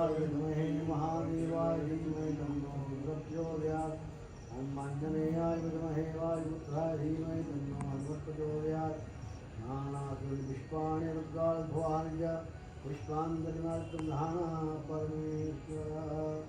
गणेशाय विद्महे महादेवाय धीमहि तन्नो प्रचोदयात्। ओम आंजनेयाय विद्महे वायुपुत्राय धीमहि तन्नो हनुमत् प्रचोदयात्। नानापुष्पाणि रुद्राद्भुवानि च पुष्पाञ्जलिमर्पयामि परमेश्वर।